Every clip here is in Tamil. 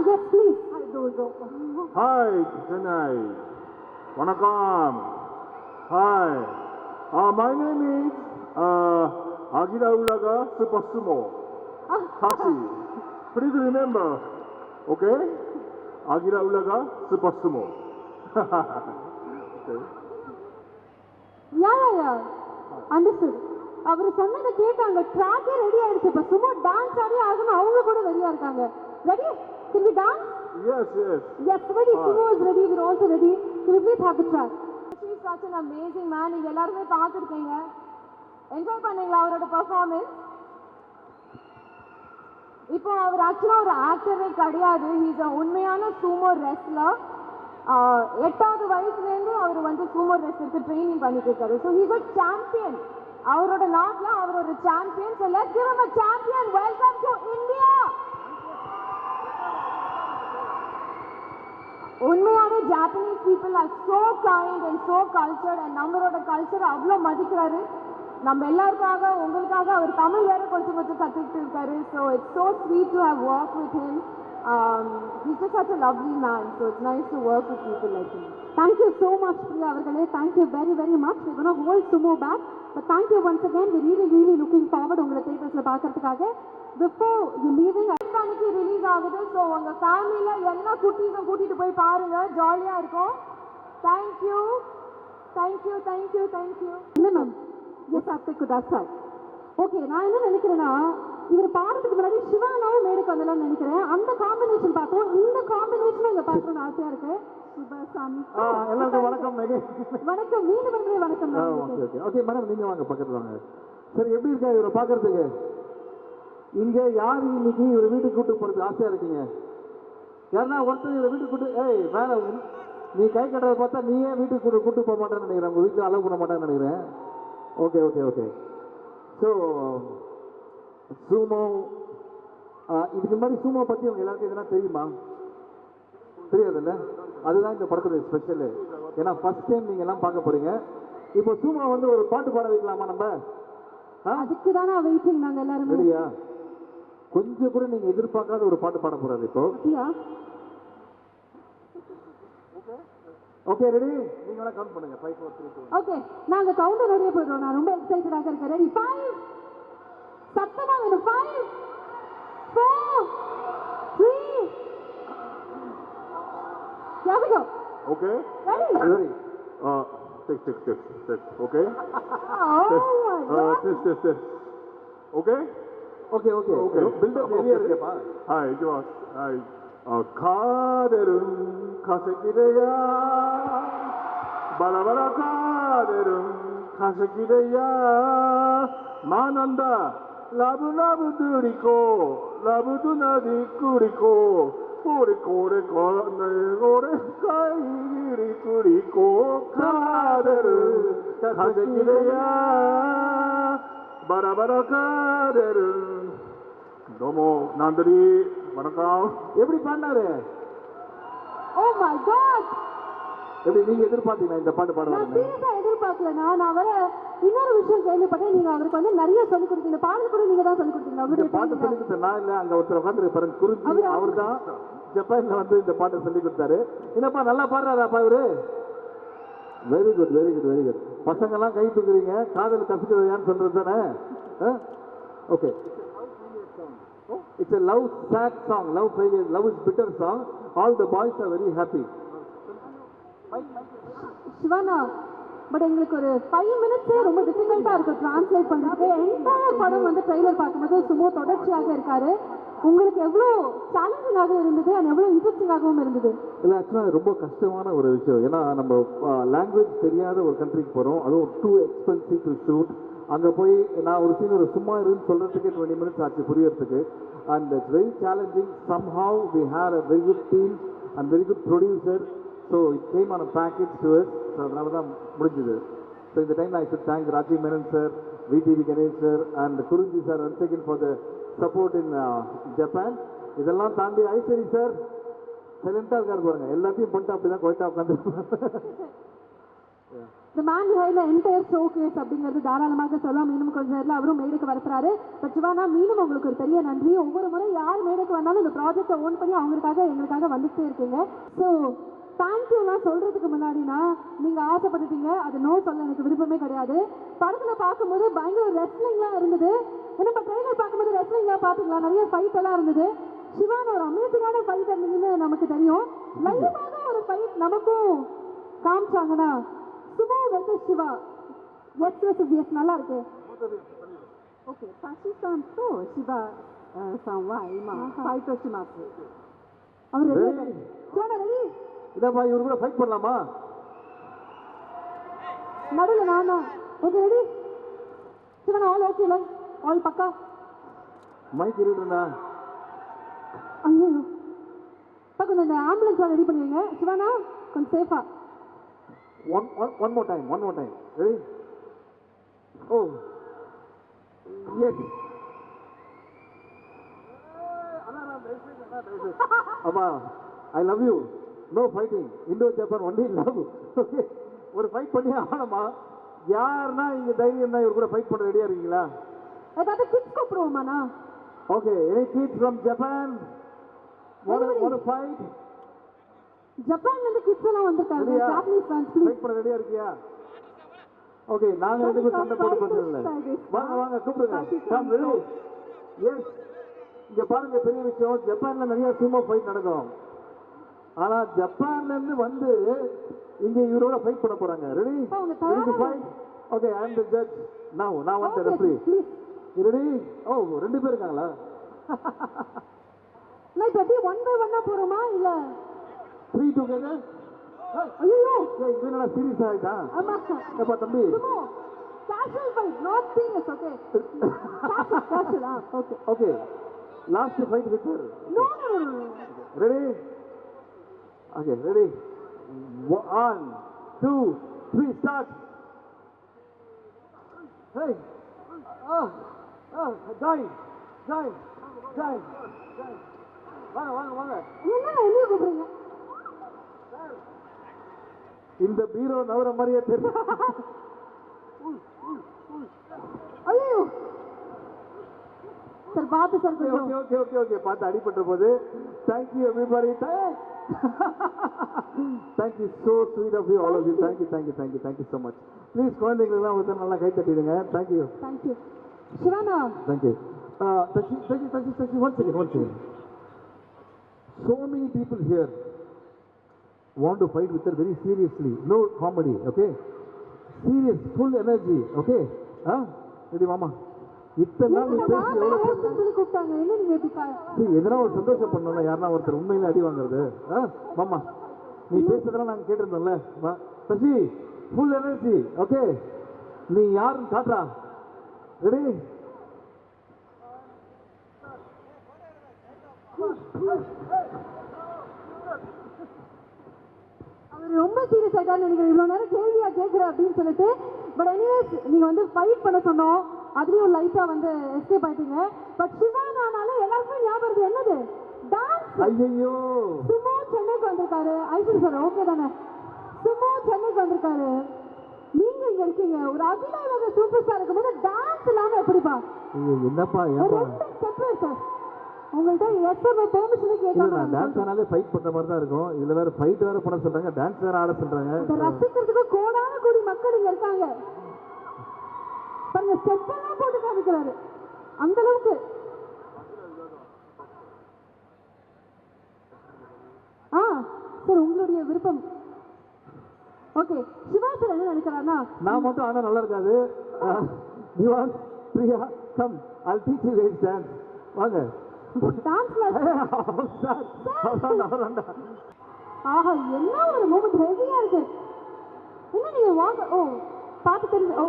yes, please. Hi, Dozo. Hi, Chennai. Vanakkam. Hi. My name is Agira Ulaga Super Sumo. Tashi. Please remember, okay? Agira Ulaga Super Sumo. Okay. Yeah. Understood. அவர் சொன்னதை கேட்டாங்க. ட்ராக்கே ரெடி ஆயிடுச்சு. இப்போ சும்மா டான்ஸ் ஆடி ஆகணும். அவங்க கூட ரெடியா இருக்காங்க. Ready? Can we dance? Yes. Yes, ready. Sumo is ready. We're also ready. Can we please have the track? She is such an amazing man. நீங்க எல்லாருமே பார்த்துருக்கீங்க. என்ஜாய் பண்ணீங்களா அவரோட பெர்ஃபார்மன்ஸ்? இப்போ அவர் ஆக்சுவலாக ஒரு ஆக்டரே கிடையாது. ஹீஸ் அ உண்மையான சூமோ ரெஸ்லர். 8வது வயசுலேருந்து அவர் வந்து சூமோ ரெஸ்லருக்கு ட்ரைனிங் பண்ணிட்டு இருக்காரு. So he's a champion. அவரோட நாட்டில் அவர் ஒரு சாம்பியன். So let's give him a champion. Welcome to India. உண்மையாவே Japanese people are so kind and so cultured and நம்மளோட கல்ச்சரை அவ்வளோ மதிக்கிறாரு. நம்ம எல்லாருக்காக உங்களுக்காக அவர் தமிழ் வேற கொஞ்சம் கற்றுக்கிட்டு இருக்காரு. So it's so sweet to have work with him. He's just such a lovely man, so it's nice to work with people like him. Thank you so much, Priya Avargale. Thank you very, very much. We're going to hold Sumo back. But thank you once again. We're really looking forward உங்களை தேட்டர்ஸ்ல பார்க்கறதுக்காக. Before you leaving, அன்னைக்கு ரிலீஸ் ஆகுது. ஸோ உங்கள் ஃபேமிலியில் எல்லா குட்டீஸும் கூட்டிகிட்டு போய் பாருங்க. ஜாலியாக இருக்கும். தேங்க்யூ. இல்லை மேம், எஸ் ஆப்டே குதாசா. ஓகே, நான் என்ன நினைக்கிறேன்னா, இவர் பாடுறதுக்கு முன்னாடி சிவானாவும் மேடுக்கு வந்தலாம்னு நினைக்கிறேன். அந்த காம்பினேஷன் பார்த்தோம். இந்த காம்பினேஷன் இங்க பார்க்கணும்னு ஆசையா இருக்கு. சுபசாமி எல்லாருக்கும் வணக்கம். வணக்கம். மீண்டும் வந்து வணக்கம். ஓகே மேடம், நீங்க வாங்க பக்கத்துல வாங்க. சரி, எப்படி இருக்கா இவரை பாக்குறதுக்கு? இங்க யார் இன்னைக்கு இவர் வீட்டுக்கு கூட்டு போறது ஆசையா இருக்கீங்க? யாருன்னா ஒருத்தர் இவரை வீட்டுக்கு கூட்டு, ஏய் வேலை நீ கை கட்டுறதை பார்த்தா நீயே வீட்டுக்கு கூட்டு போக மாட்டேன்னு நினைக்கிறேன். உங்க வீட்டுல அலோவ் பண்ண மாட்டேன்னு நினைக்கிறேன். ஓகே. ஸோ சூமோ, இதுக்கு முன்னாடி சூமோ பற்றி உங்க எல்லாருக்கும் எதனா தெரியுமா? தெரியாதுல்ல? அதுதான் இந்த படத்துடைய ஸ்பெஷலு. ஏன்னா ஃபர்ஸ்ட் டைம் நீங்க எல்லாம் பார்க்க போறீங்க. இப்போ சூமோ வந்து ஒரு பாட்டு பாட வைக்கலாமா நம்ம? அதுக்கு தானே வெயிட்டிங் நாங்க எல்லாரும். ரெடியா? கொஞ்சம் கூட நீங்க எதிர்பார்க்காத ஒரு பாட்டு பாட போறாரு இப்போ. Okay, ready? நீங்க எல்லாம் கவுண்ட் பண்ணுங்க. 5 4 3 2. ஓகே, நாங்க கவுண்டர் ரெடியா போறோம். நான் ரொம்ப எக்ஸைட்டடா இருக்கேன். ரெடி? 5 சத்தமா வேணும். 5 4 3. Here we go. Okay. Ready? Test. Okay. Test. Okay. Buildup ஹெவியா இருக்கேப்பா. Hi, Josh. Hi. காதரும் கசக்கிறையா பலபல காதரும் கசக்கிறையா மானந்தா லபு துரிக்கோ லபு துனதி குரிக்கோ கோரே கைகிரி குரிக்கோ காதரும் கசக்கிறையா பலபல காதரும். டோமோ நன்றி, வணக்கம். எப்படி பாடினாரு? Oh my god. எப்படி நீங்க எதிர்பார்த்தீங்களா இந்த பாட்டு நான் பாடுவாங்க? சீரியஸா எதிர்பார்க்கலனா. நான் வர இன்னொரு விஷயம் கேள்விப்பட்டேன். நீங்க அவருக்கு வந்து நிறைய சொல்லிக் கொடுத்தீங்க. பாடல் கூட நீங்க தான் சொல்லிக் கொடுத்தீங்க. இந்த பாட்டு சொல்லிக் கொடுத்த நான் இல்ல, அங்க ஒருத்தர் உட்காந்துருப்பாரு குறிஞ்சி, அவர் தான் ஜப்பான்ல வந்து இந்த பாட்டை சொல்லிக் கொடுத்தாரு. என்னப்பா நல்லா பாடுறாராப்பா இவரு? Very good. பசங்க எல்லாம் கை தூக்குறீங்க. காதல் கசுக்குறதான்னு சொல்றது தானே? Okay. It's a love sad song, love failure, love is bitter song. All the boys are very happy. சிவானா, பட் எங்களுக்கு ஒரு 5 மினிட்ஸே ரொம்ப டிஃபிகல்ட்டா இருக்கு டிரான்ஸ்லேட் பண்றதுக்கு. என்டையர் படம் வந்து ட்ரெய்லர் பார்க்கும்போது சும்மா தொடர்ச்சியாக இருக்காரு. உங்களுக்கு எவ்வளோ சேலஞ்சிங்காக இருந்தது அண்ட் எவ்வளோ இன்ட்ரெஸ்டிங்காகவும் இருந்தது? இல்லை, ஆக்சுவலாக ரொம்ப கஷ்டமான ஒரு விஷயம். ஏன்னா நம்ம லாங்குவேஜ் தெரியாத ஒரு கண்ட்ரிக்கு போகிறோம். அதுவும் டூ எக்ஸ்பென்சிவ் டு ஷூட். அங்கே போய் நான் ஒரு சீன் ஒரு சும்மா இருந்து சொல்கிறதுக்கு 20 மினிட்ஸ் ஆச்சு புரியறதுக்கு. And it's very challenging. Somehow we have a very good team and very good producer. So it came on a package to us. So அதனால தான் முடிஞ்சுது. ஸோ இந்த time I should thank Rajiv Menon sir, VTV Ganesh sir and Kurinji sir once again for the support in Japan. இதெல்லாம் தாண்டி ஐஸ்வரி சார் சைலண்டாக இருக்காரு பாருங்க. எல்லாத்தையும் பண்ணிட்டு அப்படி தான் கொய்ட்டா உட்காந்து. The man behind the entire showcase அப்படிங்கிறது தாராளமாக சொல்லலாம். மீண்டும் கொஞ்ச நேரத்தில் அவரும் மேடைக்கு வரப்போறாரு. பட் சிவானா, மீண்டும் உங்களுக்கு ஒரு பெரிய நன்றி. ஒவ்வொரு முறை யார் மேடைக்கு வந்தாலும் இந்த ப்ராஜெக்டை ஓன் பண்ணி அவங்களுக்காக எங்களுக்காக வந்துட்டே இருக்கீங்க. ஸோ தேங்க்யூலாம் சொல்றதுக்கு முன்னாடினா நீங்க ஆசைப்பட்டுட்டீங்க, அது நோ சொல்ல எனக்கு விருப்பமே கிடையாது. படத்துல பார்க்கும்போது பயங்கர ரெஸ்லிங்லாம் இருந்தது. ஏன்னா இப்போ ட்ரெய்லர் பார்க்கும்போது ரெஸ்லிங்லாம் பார்த்தீங்களா, நிறைய ஃபைட் எல்லாம் இருந்தது. சிவானா ஒரு அமேசிங்கான ஃபைட் இருந்ததுன்னு நமக்கு தெரியும். லைவாக ஒரு ஃபைட் நமக்கும் காமிச்சாங்கன்னா sumo versus Siva, S versus S, நல்லா இருக்கு. Okay, タシさんと柴さんは今ファイトします。அவர் ரெடி? சிவானா ரெடி? இதப்பா இவரு கூட ஃபைட் பண்ணலாமா? நடுவில் நானா? Okay ready? சிவானா ஆல் ஓகேல? ஆல் பக்கா? மைக் இருக்குடா. ஐயோ கொஞ்சம் இந்த ஆம்புலன்ஸ் ரெடி பண்ணுவீங்க சிவானா, கொஞ்சம் சேஃபா. One more time. Ready? Oh. Yes. Amma, I love you. No fighting. Indo-Japan only love. Okay. ஒரு ஃபைட் பண்ணி ஆகணுமா? யாருன்னா இங்க தைரியம் தான் இவர் கூட ஃபைட் பண்ண ரெடியா இருக்கீங்களா? ஏதாவது kids கூப்பிடுவோமாண்ணா? Okay. Any kids from Japan? Want to fight? ஜப்பான்ல இருந்து கிட்ஸ் எல்லாம் வந்திருக்காங்க. Japanese fans please. ஃபைட் பண்ண ரெடியா இருக்கியா? ஓகே, நாங்க ரெண்டு பேரும் சண்டை போட பிரச்சனை இல்லை. வாங்க கூப்பிடுங்க. Come ready? எஸ். இங்க பாருங்க, பெரிய விஷயம், ஜப்பான்ல நிறைய சுமோ ஃபைட் நடக்கும். ஆனா ஜப்பான்ல இருந்து வந்து இங்க இவரோட ஃபைட் பண்ண போறாங்க. Ready? Ready to fight? Okay, I am the judge. Now நான் want the referee. Ready? Oh, ரெண்டு பேர் இருக்காங்களா? நான் இப்ப எப்படி 1 by 1 போறோமா இல்ல 3 டுகெதர்? ஐயோ இது என்ன சீரியஸ் ஆயிட்டா? ஆமா அப்பா தம்பி, casual fight, not serious. Okay casual. Okay okay, last fight வித்தர். No ready? Okay, ready? 1 2 3 start. Hey Joy வாங்க. என்ன என்ன கூப்பிடுறீங்க? இந்த பீரோ நவர மாதிரியே தெரியும். ஐயோ சார் பாத்து சார். ஓகே பார்த்து அடிபட்ட போது. Thank you everybody. Thank you, so sweet of you, all of you. Thank you so much. Please குழந்தைங்களெல்லாம் வந்து நல்லா கை தட்டிடுங்க. Thank you Sivana. Thank you. Tashi, one second. So many people here want to fight with her very seriously. No comedy, okay? Serious, full energy, okay? Ready, mama? இத்தனை நாள் நீ பேசி எவ்வளோ கூப்பிட்டாங்க, என்ன நீங்க எப்படி எதனா ஒரு சந்தோஷம் பண்ணணும்ல, யாருன்னா ஒருத்தர் உண்மையில அடி வாங்குறது. மாமா நீ பேசுறதெல்லாம் நாங்கள் கேட்டிருந்தோம்ல. Sasi, full energy, okay? நீ யாருன்னு காட்டுறா. ரெடி? அவர் ரொம்ப சீரியஸ் ஆயிட்டாரு நினைக்கிறேன், இவ்வளோ நேரம் கேள்வியா கேட்குற அப்படின்னு சொல்லிட்டு. பட் எனிவேஸ் நீங்க வந்து ஃபைட் பண்ண சொன்னோம், அதுலயும் லைட்டா வந்து எஸ்கேப் ஆயிட்டீங்க. பட் சிவானானால எல்லாருக்குமே ஞாபகம் இருக்கு, என்னது டான்ஸ். ஐயோ, சுமோ சென்னைக்கு வந்திருக்காரு. ஐஸ்வரி சார் ஓகே தானே? சுமோ சென்னைக்கு வந்திருக்காரு, நீங்க இங்க இருக்கீங்க. ஒரு அகில உலக சூப்பர் ஸ்டார் இருக்கும்போது டான்ஸ் இல்லாம எப்படிப்பா? என்னப்பா ஸ்டெப் சார் உங்கள்ட்ட எஸ்எம் பெர்மிஷன் கேட்காம டான்ஸ் ஆனாலே ஃபைட் பண்ற மாதிரி தான் இருக்கும். இதுல வேற ஃபைட் வேற பண்ண சொல்றாங்க, டான்ஸ் வேற ஆட சொல்றாங்க. ரசிக்கிறதுக்கு கோடான கோடி மக்கள் இங்க இருக்காங்க பாருங்க. ஸ்டெப் எல்லாம் போட்டு காமிக்கிறாரு அந்த அளவுக்கு. சார் உங்களுடைய விருப்பம். ஓகே, சிவா சார் என்ன நினைக்கிறாருன்னா, நான் மட்டும் ஆனா நல்லா இருக்காது. Nivas, Priya, come, I'll teach you this dance. வாங்க டான்ஸ்ல. ஆஹா, என்ன ஒரு மூமெண்ட் ஹெவியா இருக்கு. என்ன நீங்க வாங்க. ஓ பார்த்து தெரிஞ்சு. ஓ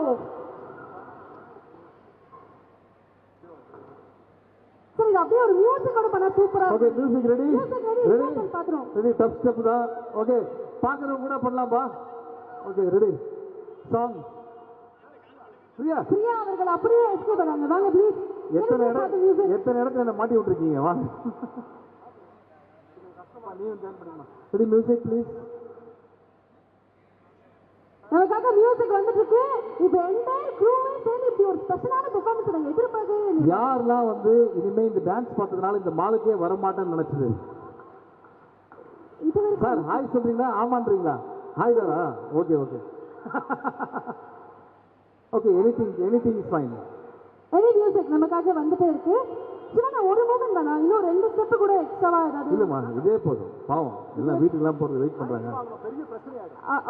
சரி, இது அப்படியே ஒரு மியூசிக்கோட பண்ணா சூப்பரா. ஓகே, மியூசிக் ரெடி? ரெடி பாத்துறோம். ரெடி, டப் ஸ்டெப் தான். ஓகே, பாக்குறவங்க கூட பண்ணலாம்பா. Okay, ready? சாங். பிரியா அவர்கள் அப்படியே எஸ்கேப் பண்ணாங்க. வாங்க ப்ளீஸ். எத்தனை இடத்துல என்ன மாட்டி விட்டுருக்கீங்க, வாங்க. Ready, music please. நமக்கு உங்களுக்காக மியூசிக் வந்துட்டு இருக்கு. இப்போ என்டையர் க்ரூவே சேர்ந்து இப்படி ஒரு ஸ்பெஷலான பெர்ஃபார்மன்ஸ் நாங்கள் எதிர்பார்க்கவே இல்லை. யாரெல்லாம் வந்து இனிமே இந்த டான்ஸ் பார்த்ததுனால இந்த மாலுக்கே வர மாட்டேன்னு நினைச்சது? இதுவரை சார் ஹாய் சொல்றீங்களா ஆமான்றீங்களா? ஹாய் தாரா? Okay okay okay anything is fine. Any music நமக்காக வந்துட்டே இருக்கு. சிவனா ஒரு மூமெண்ட் தானா? இன்னும் 2 ஸ்டெப் கூட எக்ஸ்ட்ராவா ஏதாவது? இல்லைம்மா இதே போதும், பாவம் எல்லாம் வீட்டுக்கெல்லாம் போகிறது வெயிட் பண்ணுறாங்க.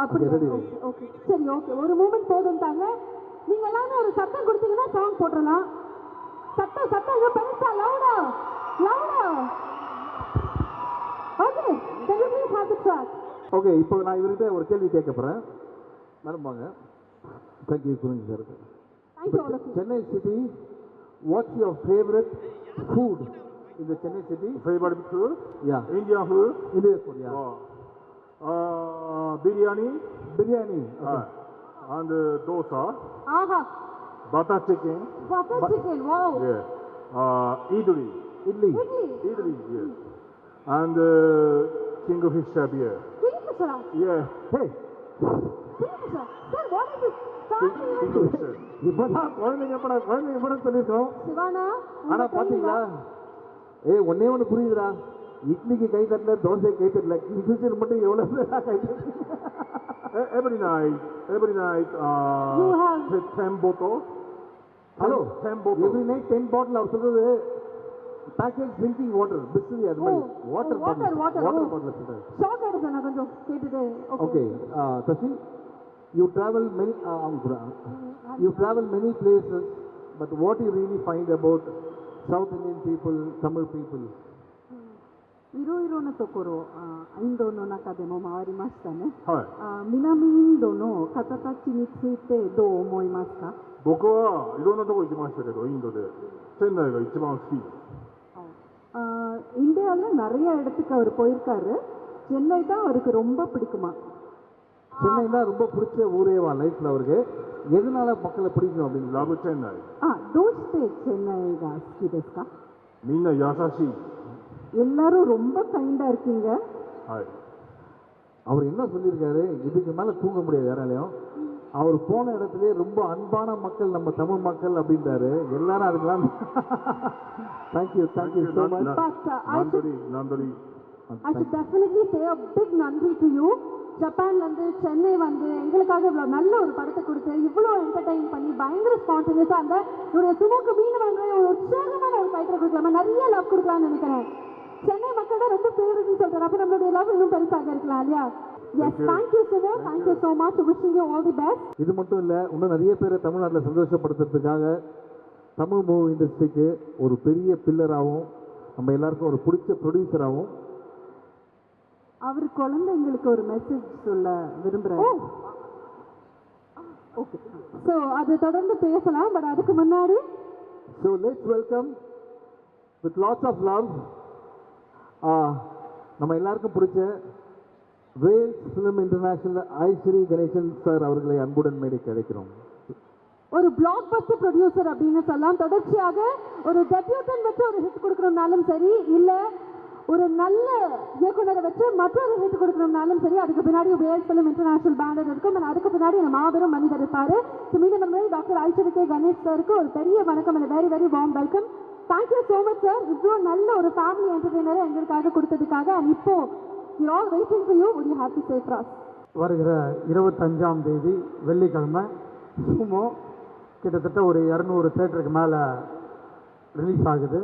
அப்படி Okay, ready. ஓகே சரி ஓகே ஒரு மூமெண்ட் போதும்ட்டாங்க. நீங்க எல்லாமே ஒரு சத்தம் கொடுத்தீங்கன்னா சாங் போட்டுடலாம். சத்தம் இன்னும் பெருசா லவுடா. Okay can you please have the track? Okay இப்போ நான் இவர்கிட்ட ஒரு கேள்வி கேட்க போகிறேன். மேடம் வாங்க. தேங்க்யூ புரிஞ்சு sir. Thank you all of you. Chennai city, what's your favourite food இந்த Chennai city? Favorite food? Yeah Indian food? India food yeah. Biryani biryani. and dosa, ஆஹா butter chicken, butter chicken wow. yeah, idli, idli. idli, yes, and kingfisher beer. கிங்ஃபிஷரா? Yeah, hey Kingfisher sir what is this? kingfisher. இப்போதான் குழந்தைங்க படம் சொல்லியிருக்கோம். சிவானா ஆனால் பார்த்தீங்களா ஒன்னே ஒன்று புரியுதுடா, இட்லிக்கு கை தட்டல, தோசை கை தட்டல, கிங்ஃபிஷர் மட்டும் எவ்வளோ பேரா கை தட்டல. Every night, You have- 10 bottles. Hello 10 bottles. Every night 10 பாட்டில் அவர் சொல்றது பேக்கேஜ் ட்ரிங்கிங் வாட்டர் பிஸ்லி அது மாதிரி வாட்டர் பாட்டில் சொல்றாரு. ஷாக் ஆயிடுச்சு நான் கொஞ்சம் கேட்டுட்டு. Okay Sasi you travel many you travel many places, but what you really find about South Indian people, Tamil people? いろいろなところ、インドの中でも回りましたね。はい。南インドの方たちについてどう思いますか？僕はいろんなとこ行きましたけど、インドでチェンナイが一番好き。இந்தியாவில் நிறைய இடத்துக்கு அவர் போயிருக்காரு. சென்னை தான் அவருக்கு ரொம்ப பிடிக்குமா? சென்னை தான் ரொம்ப பிடிச்ச ஊரேவா லைஃப்ல அவருக்கு. எதனால மக்களை பிடிக்கும் அப்படின்னு? ラブチェンナイ。どうしてチェンナイが好きですか？みんな優しい。எல்லாரும் ரொம்ப கைண்டா இருக்கீங்க.はい。அவர் என்ன சொல்லியிருக்காரு, இதுக்கு மேல தூங்க முடியாது யாராலையும். அவர் போன இடத்துலயே ரொம்ப அன்பான மக்கள் நம்ம தமிழ் மக்கள் அப்படின்றாரு. எல்லாரும் அதுக்கெல்லாம் தேங்க்யூ ஸோ மச். But நன்றி நன்றி. I should definitely say a big நன்றி to you. ஜப்பான்ல இருந்து சென்னை வந்து எங்களுக்காக இவ்வளவு நல்ல ஒரு படத்தை கொடுத்து இவ்வளவு என்டர்டைன் பண்ணி பயங்கர ஸ்பான்டேனியஸா அந்த இவருடைய சுமூக்கு மீன் வாங்க ஒரு உற்சாகமான ஒரு கைத்தற கொடுக்கலாமா, நிறைய லவ் கொடுக்கலாம்னு நினைக்கிறேன். சென்னை மக்கள் தான் ரொம்ப ஃபேவரட்னு சொல்றாரு. அப்ப நம்மளுடைய லவ் இன்னும் பெருசாக இருக்கலாம் இல்லையா? Yes thank you Sumo, thank you so much. Wishing you all the best. இது மட்டும் இல்லை, இன்னும் நிறைய பேரை தமிழ்நாட்டில் சந்தோஷப்படுத்துறதுக்காக தமிழ் மூவி இண்டஸ்ட்ரிக்கு ஒரு பெரிய பில்லராகவும் நம்ம எல்லாருக்கும் ஒரு பிடிச்ச ப்ரொடியூசராகவும் அவர் குழந்தைங்களுக்கு ஒரு மெசேஜ் சொல்ல விரும்புறாரு. ஓகே, ஸோ அது தொடர்ந்து பேசலாம். பட் அதுக்கு முன்னாடி so let's welcome with lots of love நம்ம எல்லாருக்கும் பிடிச்ச Vels Film International Ishari Ganesan sir அவர்களை அன்புடன் மேடைக்கு அழைக்கிறோம். ஒரு பிளாக் பஸ்டர் ப்ரொடியூசர் அப்படின்னு சொல்லலாம். தொடர்ச்சியாக ஒரு டெபியூட்டன் வச்சு ஒரு ஹிட் கொடுக்கணும்னாலும் சரி, இல்லை ஒரு நல்ல இயக்குனரை வச்சு மற்றொரு ஹிட் கொடுக்கணும்னாலும் சரி, அதுக்கு பின்னாடி வேல்ஸ் ஃபிலிம் இன்டர்நேஷனல் பேனர் இருக்கும். அதுக்கு பின்னாடி நம்ம மாபெரும் மனிதர் இருப்பாரு. மீண்டும் நம்ம டாக்டர் ஐஸ்வரி கே கணேஷ் சாருக்கு ஒரு பெரிய வணக்கம் and very very warm welcome. Thank you so much sir, இவ்வளோ நல்ல ஒரு ஃபேமிலி என்டர்டெய்னரை எங்களுக்காக கொடுத்ததுக்காக. அண்ட் இப்போ you all waiting for you. Would you have to say for us? வருகிற 25ஆம் தேதி வெள்ளிக்கிழமை சுமோ கிட்டத்தட்ட ஒரு 200 தேட்டருக்கு மேலே ரிலீஸ் ஆகுது.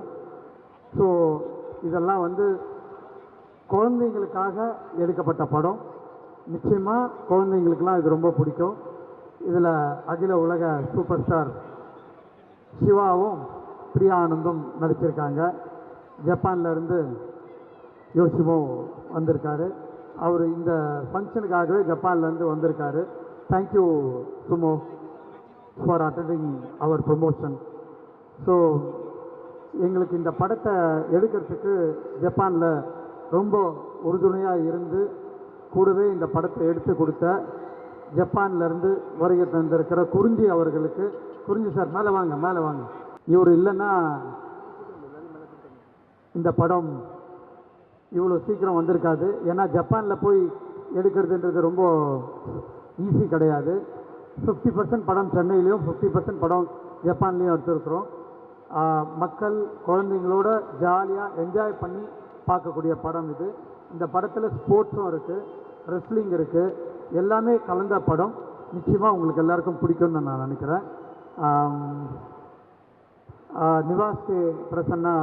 ஸோ இதெல்லாம் வந்து குழந்தைங்களுக்காக எடுக்கப்பட்ட படம். நிச்சயமாக குழந்தைங்களுக்கெல்லாம் இது ரொம்ப பிடிக்கும். இதில் அகில உலக சூப்பர் ஸ்டார் சிவாவும் பிரியா ஆனந்தும் நடிச்சிருக்காங்க. ஜப்பான்லேருந்து யோசிமோ வந்திருக்காரு. அவர் இந்த ஃபங்க்ஷனுக்காகவே ஜப்பான்லேருந்து வந்திருக்காரு. Thank you so much for attending our promotion. So எங்களுக்கு இந்த படத்தை எடுக்கிறதுக்கு ஜப்பானில் ரொம்ப உறுதுணையாக இருந்து கூடவே இந்த படத்தை எடுத்து கொடுத்த ஜப்பான்லேருந்து வருகை தந்திருக்கிற குறிஞ்சி அவர்களுக்கு, குறிஞ்சி சார் மேலே வாங்க. இவர் இல்லைன்னா இந்த படம் இவ்வளோ சீக்கிரம் வந்திருக்காது. ஏன்னா ஜப்பானில் போய் எடுக்கிறதுன்றது ரொம்ப ஈஸி கிடையாது. 50% படம் சென்னையிலையும் 50% படம் ஜப்பான்லேயும் எடுத்துருக்குறோம். மக்கள் குழந்தைங்களோட ஜாலியாக என்ஜாய் பண்ணி பார்க்கக்கூடிய படம் இது. இந்த படத்தில் ஸ்போர்ட்ஸும் இருக்குது, ரெஸ்லிங் இருக்குது, எல்லாமே கலந்த படம். நிச்சயமாக உங்களுக்கு எல்லாருக்கும் பிடிக்கும்னு நான் நினைக்கிறேன். நிவாஸ் கே பிரசன்னா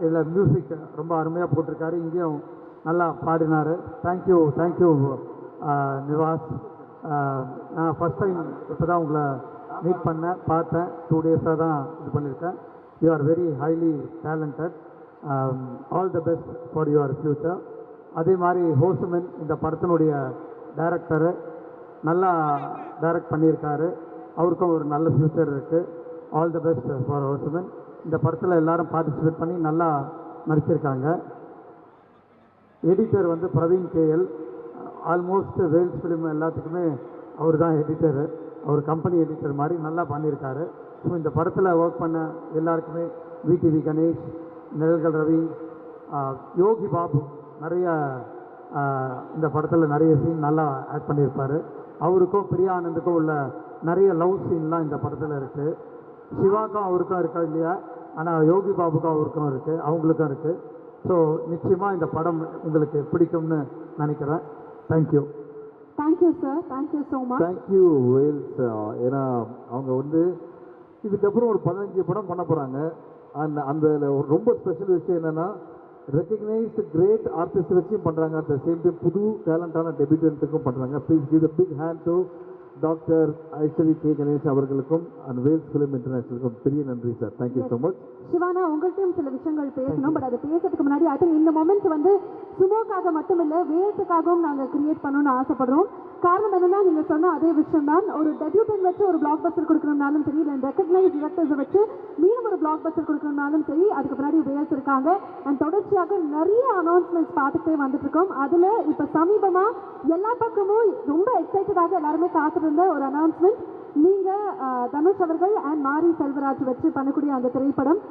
இதில் மியூசிக் ரொம்ப அருமையாக போட்டிருக்காரு, இங்கேயும் நல்லா பாடினார். தேங்க்யூ நிவாஸ். நான் ஃபஸ்ட் டைம் இப்போ தான் உங்களை மீட் பண்ணேன், பார்த்தேன். 2 டேஸாக தான் இது பண்ணியிருக்கேன். You are very highly talented. All the best for your future. அதே மாதிரி ஹோசுமன் இந்த படத்தினுடைய டைரக்டரு நல்லா டைரக்ட் பண்ணியிருக்காரு, அவருக்கும் ஒரு நல்ல ஃப்யூச்சர் இருக்குது. All the best for Hosuman. இந்த படத்தில் எல்லாரும் பார்ட்டிசிபேட் பண்ணி நல்லா நடிச்சிருக்காங்க. எடிட்டர் வந்து Praveen K L. Almost Vels film எல்லாத்துக்குமே அவர் தான் எடிட்டரு, அவர் கம்பெனி எடிட்டர் மாதிரி நல்லா பண்ணியிருக்காரு. ஸோ இந்த படத்தில் ஒர்க் பண்ண எல்லாருக்குமே விடிவி கணேஷ், நிழல்கள் ரவி, யோகி பாபு நிறைய இந்த படத்தில் நிறைய சீன் நல்லா ஆக்ட் பண்ணியிருப்பார். அவருக்கும் பிரியா ஆனந்துக்கும் உள்ள நிறைய லவ் சீன்லாம் இந்த படத்தில் இருக்குது. சிவாக்கும் அவருக்கும் இருக்கா இல்லையா, ஆனால் யோகி பாபுக்கும் அவருக்கும் இருக்குது, அவங்களுக்கும் இருக்குது. ஸோ நிச்சயமாக இந்த படம் உங்களுக்கு பிடிக்கும்னு நினைக்கிறேன். Thank you sir, thank you so much. Thank you Vels. ஏன்னா அவங்க வந்து இதுக்கப்புறம் ஒரு 15 படம் பண்ண போகிறாங்க. அந்த ரொம்ப ஸ்பெஷல் விஷயம் என்னென்னா ரெக்கக்னைஸ்டு கிரேட் ஆர்டிஸ்ட் வச்சும் பண்ணுறாங்க, அட் த சேம் டைம் புது டேலண்டான டெபியூட்டன்ட்டுக்கும் பண்ணுறாங்க. Please give the big hand to doctor Aishwari K Ganesh அவர்களுக்கும் அண்ட் வேல்ஸ் ஃபிலிம் இன்டர்நேஷனலுக்கும் பெரிய நன்றி sir. Thank you so much. Sivana, உங்கள்கிட்டையும் சில விஷயங்கள் பேசணும். பட் அது பேசுறதுக்கு முன்னாடி ஐ திங்க் இந்த மொமெண்ட் வந்து சுமோக்காக மட்டும் இல்லை, வேல்ஸுக்காகவும் நாங்கள் கிரியேட் பண்ணணும்னு ஆசைப்படுறோம். காரணம் என்னன்னா, நீங்கள் சொன்ன அதே விஷயம் தான். ஒரு டெபியூட்டன் வச்சு ஒரு பிளாக் பஸ்டர் கொடுக்கணும்னாலும் சரி, இல்லை ரெக்கக்னைஸ் டிரெக்டர்ஸை வச்சு மீண்டும் ஒரு பிளாக் பஸ்டர் கொடுக்கணும்னாலும் சரி, அதுக்கு பின்னாடி வேல்ஸ் இருக்காங்க. அண்ட் தொடர்ச்சியாக நிறைய அனௌன்ஸ்மெண்ட்ஸ் பார்த்துட்டே வந்துட்டு இருக்கோம். அதில் இப்போ சமீபமாக எல்லா பக்கமும் ரொம்ப எக்ஸைட்டடாக எல்லாருமே காத்திருந்த ஒரு அனௌன்ஸ்மெண்ட், நீங்கள் தனுஷ் அவர்கள் அண்ட் மாரி செல்வராஜ் வச்சு பண்ணக்கூடிய அந்த திரைப்படம்